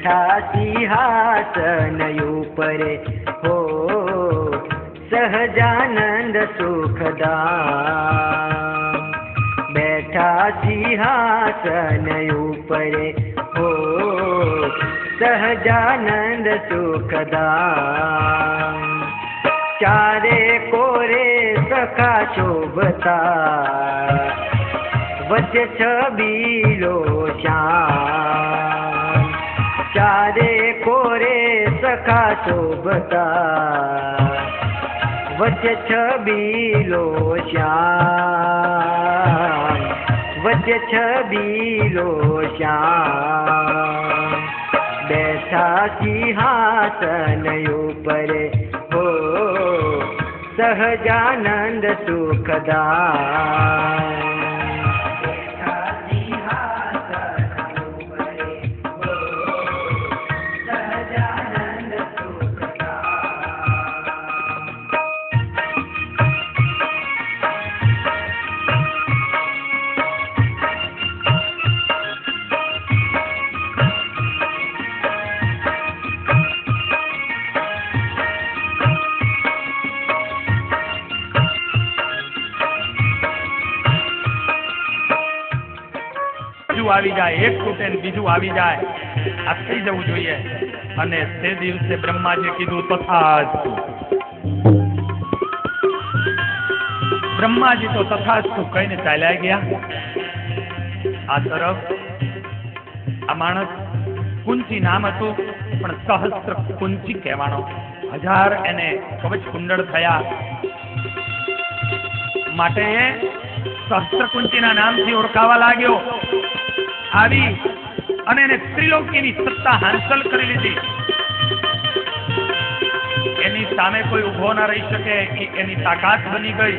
बैठा सिंहासन ऊपरे हो सहजानंद सुखदाम। बैठा सिंहासन ऊपरे हो सहजानंद सुखदाम। चारे कोरे सखा शोभता वच्चे छबीलो श्याम। चारे कोरे सखा शोभता वच्चे छबीलो श्याम। वच्चे छबीलो श्याम। बैठा सिंहासन ऊपरे हो सहजानंद सुखदाम। આવી જાય, એક તૂટે ને બીજું આવી જાય, આ થઈ જવું જોઈએ. અને તે દિવસે બ્રહ્માજી કીધું તથાસ્તુ. બ્રહ્માજી તો તથાસ્તુ કહીને ચાલ્યા ગયા. આ તરફ આ માણસ કુંચી નામ હતું, પણ સહસ્ત્ર કુંચી કહેવાનો. 1000 એને કવચ કુંડળ થયા માટે સહસ્ત્ર કુંચીના નામથી ઓળખાવા લાગ્યો. આવી અને એને ત્રિલોકીની સત્તા હાંસલ કરી લીધી. એની સામે કોઈ ઉભો ના રહી શકે એની તાકાત બની ગઈ.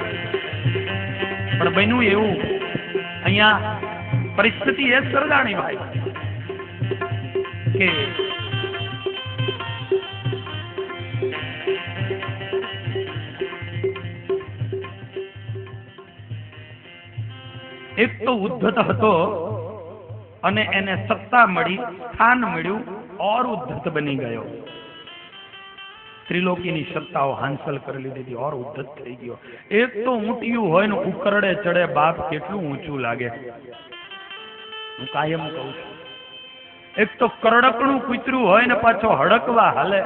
પણ બન્યું એવું, અહીંયા પરિસ્થિતિ એ સર્જાણી ભાઈ કે એક તો ઉદ્ધત હતો અને એને સત્તા મળી, સ્થાન મળ્યું, ઓર ઉદ્ધત બની ગયો. ત્રિલોકીની સત્તાઓ હાંસલ કરી લીધી, ઓર ઉદ્ધત થઈ ગયો. એક તો ઊંટિયું હોય ને ઉકરડે ચડે બાપ, કેટલું ઊંચું લાગે. હું કાયમ કહું છું, એક તો કરડકણું કૂતરું હોય ને પાછો હડકવા હાલે,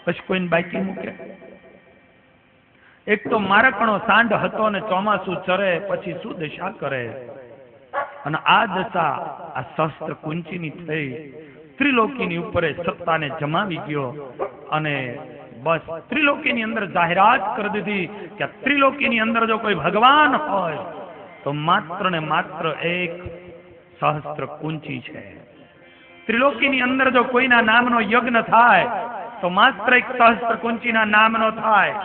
પછી કોઈને બાકી મૂકે. એક તો મારકણો સાંઢ હતો ને ચોમાસું ચરે, પછી શું દશા કરે. અને આ દશા આ શસ્ત્ર કુંચીની થઈ. ત્રિલોકીની ઉપર સત્તાને જમાવી ગયો અને બસ ત્રિલોકીની અંદર જાહેરાત કરી દીધી કે ત્રિલોકીની અંદર જો કોઈ ભગવાન હોય તો માત્ર ને માત્ર એક સહસ્ત્ર કુંચી છે. ત્રિલોકીની અંદર જો કોઈના નામનો યજ્ઞ થાય તો માત્ર એક સહસ્ત્ર કુંચીના નામનો થાય.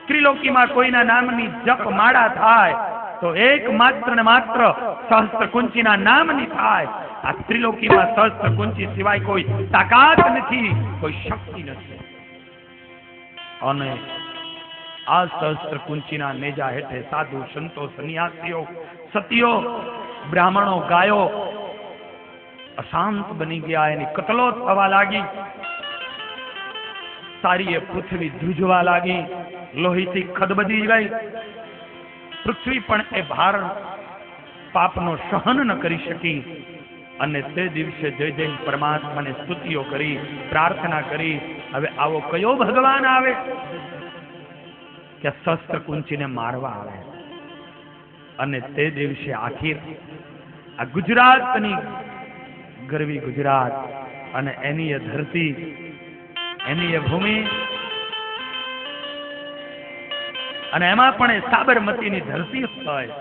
ત્રિલોકીમાં કોઈના નામની જપ માળા થાય તો એક માત્ર ને માત્ર સહસ્ત્ર કુંચીના નામની થાય. આ ત્રિલોકીમાં સહસ્ત્ર કુંચી સિવાય કોઈ તાકાત નથી, કોઈ શક્તિ નથી. અને આ સહસ્ત્ર કુંચીના નેજા હેઠે સાધુ સંતો સંન્યાસીઓ સતીઓ બ્રાહ્મણો ગાયો અશાંત બની ગયા. એની કતલો થવા લાગી. સારી એ પૃથ્વી ધ્રુજવા લાગી, લોહીથી ખદબદી ગઈ. પૃથ્વી પણ એ ભાર પાપનો સહન ન કરી શકી. અને તે દિવસે જય જય પરમાત્માને સ્તુતિઓ કરી, પ્રાર્થના કરી. હવે આવો કયો ભગવાન આવે કે શસ્ત્ર કુંચીને મારવા આવે. અને તે દિવસે આખીર આ ગુજરાતની ગરવી ગુજરાત અને એની એ ધરતી, એની એ ભૂમિ, અને એમાં પણ એ સાબરમતીની ધરતી હોય,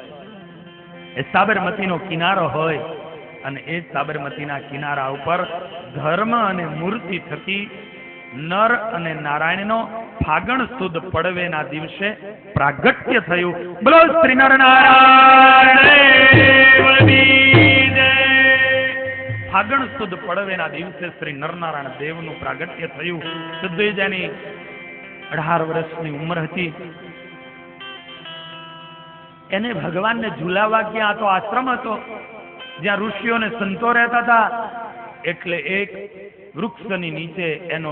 એ સાબરમતીનો કિનારો હોય. અને એ સાબરમતીના કિનારા ઉપર ધર્મ અને મૂર્તિ થકી નર અને નારાયણનો ફાગણ સુદ પડવેના દિવસે પ્રાગટ્ય થયું. બોલો શ્રી નર નારાયણ. ફાગણ સુદ પડવેના દિવસે શ્રી નરનારાયણ દેવનું પ્રાગટ્ય થયું. સિદ્ધેજાની 18 વર્ષની ઉંમર હતી. એને ભગવાનને ઝુલાવા ગયા. તો આશ્રમ હતો જ્યાં ઋષિઓ ને સંતો રહેતા હતા. એટલે એક વૃક્ષની નીચે એનો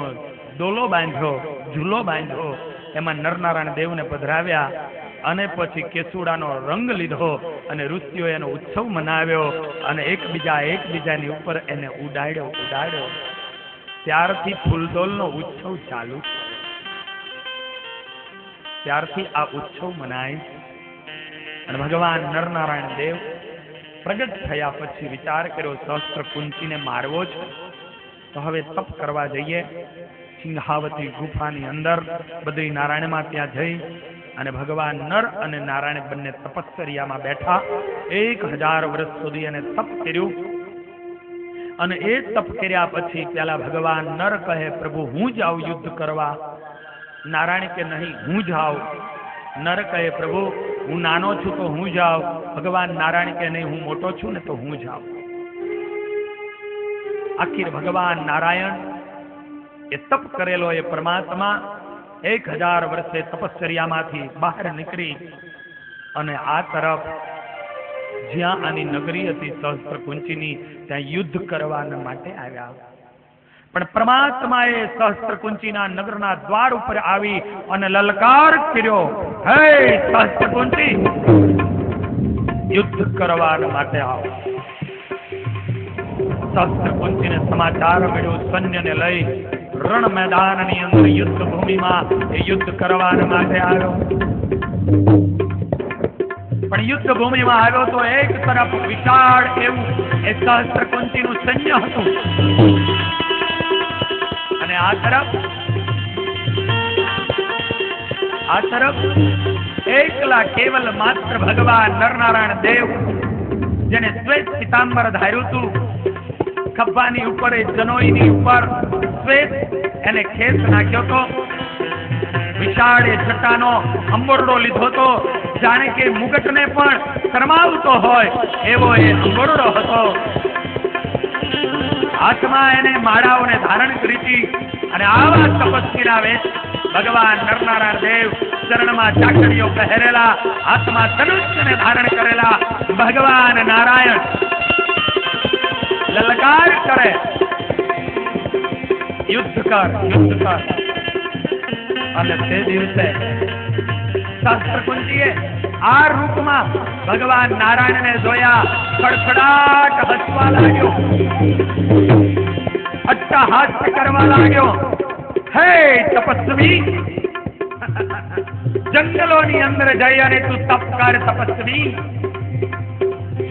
ડોલો બાંધ્યો, ઝૂલો બાંધ્યો, એમાં નરનારાયણ દેવને પધરાવ્યા અને પછી કેસુડાનો રંગ લીધો અને ઋષિઓ એનો ઉત્સવ મનાવ્યો અને એકબીજાની ઉપર એને ઉડાડ્યો. ત્યારથી ફૂલદોલનો ઉત્સવ ચાલુ. ત્યારથી આ ઉત્સવ મનાય. અને ભગવાન નરનારાયણ દેવ પ્રગટ થયા પછી વિચાર કર્યો સહસ્ત્રકુંચીને મારવો છે તો હવે તપ કરવા જઈએ. સિંહાવતી ગુફાની અંદર બદ્રીનારાયણમાં ત્યાં જઈ અને ભગવાન નર અને નારાયણ બંને તપશ્ચર્યામાં બેઠા. 1000 વર્ષ સુધી એને તપ કર્યું. અને એ તપ કર્યા પછી પેલા ભગવાન નર કહે પ્રભુ હું જાઉં યુદ્ધ કરવા. નારાયણ કે નહીં હું જાઉં. નર કહે પ્રભુ હું નાનો છું તો હું જાઉં. ભગવાન નારાયણ કે નહીં હું મોટો છું ને તો હું જાઉં. આખિર ભગવાન નારાયણ એ તપ કરેલો એ પરમાત્મા 1000 વર્ષે તપશ્ચર્યામાંથી બહાર નીકળી અને આ તરફ જ્યાં આની નગરી હતી સહસ્ત્રકુંચીની ત્યાં યુદ્ધ કરવાના માટે આવ્યા. પણ પરમાત્માએ સહસ્ત્રકુંચીના નગરના દ્વાર ઉપર આવી અને લલકાર કર્યો, હે સહસ્ત્રકુંચી યુદ્ધ કરવા માટે આવો. સહસ્ત્રકુંચીને સમાચાર મળ્યો, સૈન્યને લઈ રણ મેદાનની અંદર યુદ્ધ ભૂમિમાં એ યુદ્ધ કરવા માટે આવ્યો. પણ યુદ્ધ ભૂમિમાં આવ્યો તો એક તરફ વિશાળ એવું એ સહસ્ત્રકુંચીનું સૈન્ય હતું અને આ તરફ એકલા કેવલ માત્ર ભગવાન નરનારાયણ દેવ જેને શ્વેત પીતાંબર ધાર્યું હતું, ખભાની ઉપર જનોઈની ઉપર શ્વેત એને ખેસ નાખ્યો તો, વિશાળ જટાનો અંબોરડો લીધો તો, જાણે કે મુગટને પણ શરમાવતો હોય એવો એ અંબોરડો હતો. હાથમાં એને માળાઓને ધારણ કરી હતી અને આવા તપસ્વીના વેશ ભગવાન નરનારાયણ દેવ ચરણમાં ચાકડીઓ પહેરેલા, હાથમાં ધનુષ્યને ધારણ કરેલા ભગવાન નારાયણ લલકાર કરે યુદ્ધ કર. અને તે દિવસે સહસ્ત્રકુંચીએ આ રૂપમાં ભગવાન નારાયણને જોયા, ખડખડાટ હસવા લાગ્યો, અટ્ટહાસ્ય કરવા લાગ્યો. હે તપસ્વી, જંગલોની અંદર જઈ અને તું તપ કર. તપસ્વી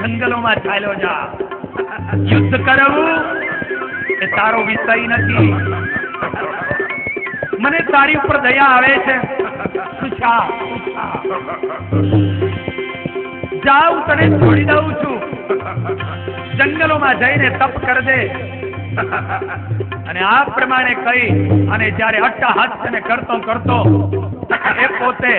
જંગલોમાં ચાલ્યો જા. યુદ્ધ કરવું એ તારો વિષય નથી. મને તારી ઉપર દયા આવે છે. જાઉં તને છોડી દઉં છું. જંગલોમાં જઈને તપ કરજે. અને આ પ્રમાણે કહી અને જયારે અટ્ટહાસ્યને કરતો એ પોતે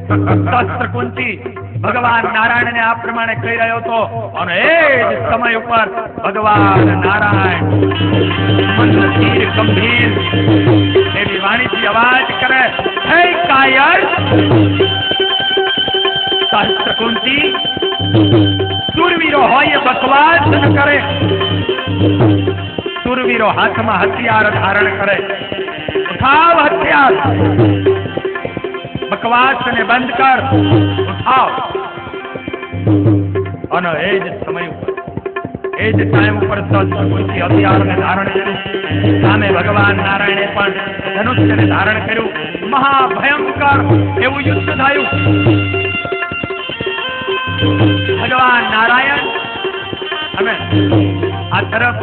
સહસ્ત્રકુંચી ભગવાન નારાયણને આ પ્રમાણે કહી રહ્યો હતો અને એ જ સમય ઉપર ભગવાન નારાયણ મંદિર ગંભીર એવી વાણીથી અવાજ કરે, હે કાયર સહસ્ત્રકુંચી, સુરવીરો હોય એ બકવાસ ન કરે. સુરવીરો હાથમાં હથિયાર ધારણ કરે. ઉઠાવ હથિયાર, બકવાસ ને બંધ કર, ઉઠાવ. અને એ જ સમય ઉપર એ જ ટાઈમ ઉપર સહસ્ત્રકુંચી હથિયારને ધારણ કર્યું. સામે ભગવાન નારાયણે પણ ધનુષ્યને ધારણ કર્યું. મહાભયંકર એવું યુદ્ધ થયું. ભગવાન નારાયણ અને આ તરફ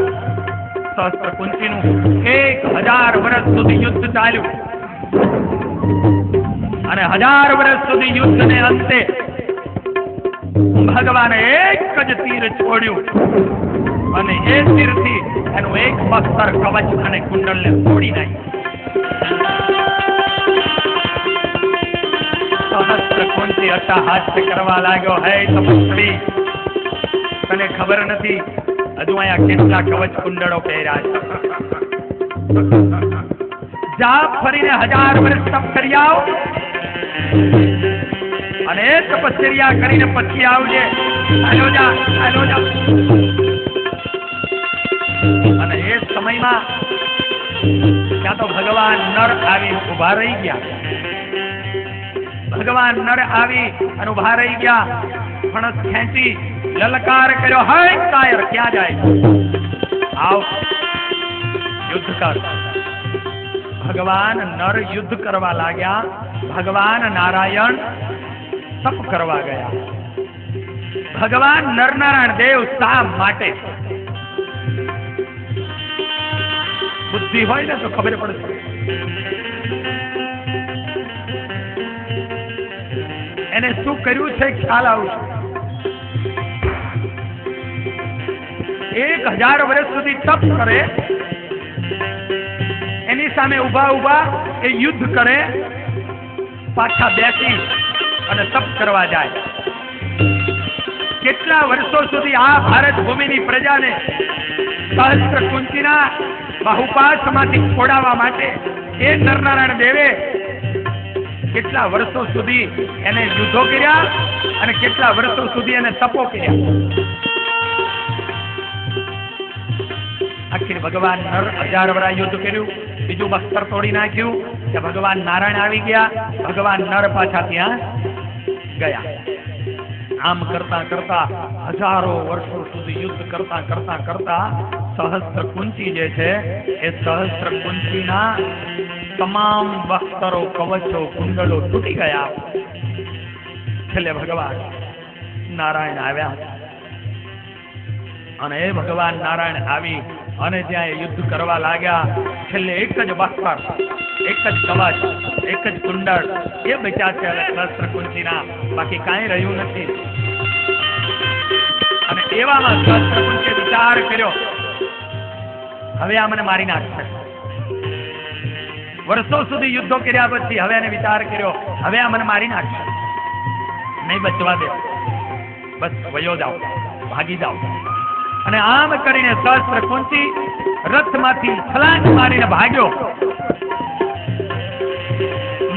સહસ્ત્રકુંચીનું 1000 વર્ષ સુધી યુદ્ધ ચાલ્યું. અને 1000 વર્ષ સુધી યુદ્ધને અંતે ભગવાને એક જ તીર છોડ્યું અને એ તીરથી એનું એક બસ્તર, કવચ અને કુંડલને તોડી નાખ્યું. સહસ્ત્રકુંચી અટ્ટહાસ્ય કરવા લાગ્યો, હે તપસ્વી, તને ખબર નથી હજુ અહીંયા કેટલા કવચ કુંડળો પહેર્યા છે. જા ફરીને 1000 વર્ષ તપ કરી આવ અને એ તપશ્ચર્યા કરીને પછી આવજે. હાલો જા. અને એ સમયમાં ત્યાં તો ભગવાન નર આવી ઉભા રહી ગયા. ભગવાન નર આવી અને ઉભા રહી ગયા. ફણસ ખેંચી લલકાર કર્યો, હે કાયર ક્યાં જાય? આવ યુદ્ધ કર. ભગવાન નર યુદ્ધ કરવા લાગ્યા. ભગવાન નારાયણ તપ કરવા ગયા. ભગવાન નરનારાયણ દેવ શા માટે? બુદ્ધિ હોય ને તો ખબર પડશે. એને શું કર્યું છે ખ્યાલ આવશે. 1000 વર્ષ સુધી તપ કરે, એની સામે ઉભા ઉભા એ યુદ્ધ કરે, પાછા બેસી અને તપ કરવા જાય. કેટલા વર્ષો સુધી આ ભારત ભૂમિની પ્રજાને સહસ્ત્ર કુંચીના બાહુપાસમાંથી છોડાવવા માટે એ નરનારાયણ દેવે કેટલા વર્ષો સુધી એને યુદ્ધો કર્યા અને કેટલા વર્ષો સુધી એને તપો કર્યા. આખિર ભગવાન નર 1000 વર્ષ યુદ્ધ કર્યું, બીજું બખ્તર તોડી નાખ્યું કે ભગવાન નારાયણ આવી ગયા. ભગવાન નર પાછા ત્યાં ગયા. આમ કરતા કરતા 1000 વર્ષો સુધી યુદ્ધ કરતા કરતા કરતા સહસ્ત્ર કુંચી જે છે એ સહસ્ત્ર કુંચીના તમામ બખ્તરો, કવચો, કુંડળો તૂટી ગયા. છેલ્લે ભગવાન નારાયણ આવ્યા અને એ ભગવાન નારાયણ આવી અને ત્યાં યુદ્ધ કરવા લાગ્યા. છેલ્લે એક જ બખ્તર, એક જ કવચ, એક જ કુંડળ એ બચ્યા છે સહસ્ત્ર કુંચીના, બાકી કાંઈ રહ્યું નથી. અને એવામાં સહસ્ત્ર કુંચીએ વિચાર કર્યો, હવે આ મને મારી નાખશે. વર્ષો સુધી યુદ્ધો કર્યા પછી હવે એને વિચાર કર્યો, હવે આ મને મારી નાખશે, નહીં બચવા દે, બસ વયો જાઓ, ભાગી જાઓ. અને આમ કરીને સહસ્ત્ર કુંચી રથમાંથી છલાંગ મારીને ભાગ્યો,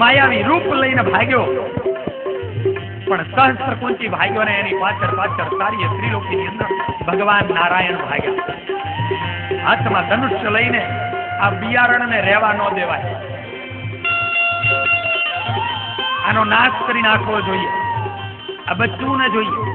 માયાવી રૂપ લઈને ભાગ્યો. પણ સહસ્ત્ર કુંચી ભાગ્યો ને એની પાછળ પાછળ સારી ત્રિલોકીની અંદર ભગવાન નારાયણ ભાગ્યા. હાથમાં ધનુષ્ય લઈને આ બિયારણને રહેવા ન દેવાય, આનો નાશ કરી નાખવો જોઈએ, આ બચવું ન જોઈએ.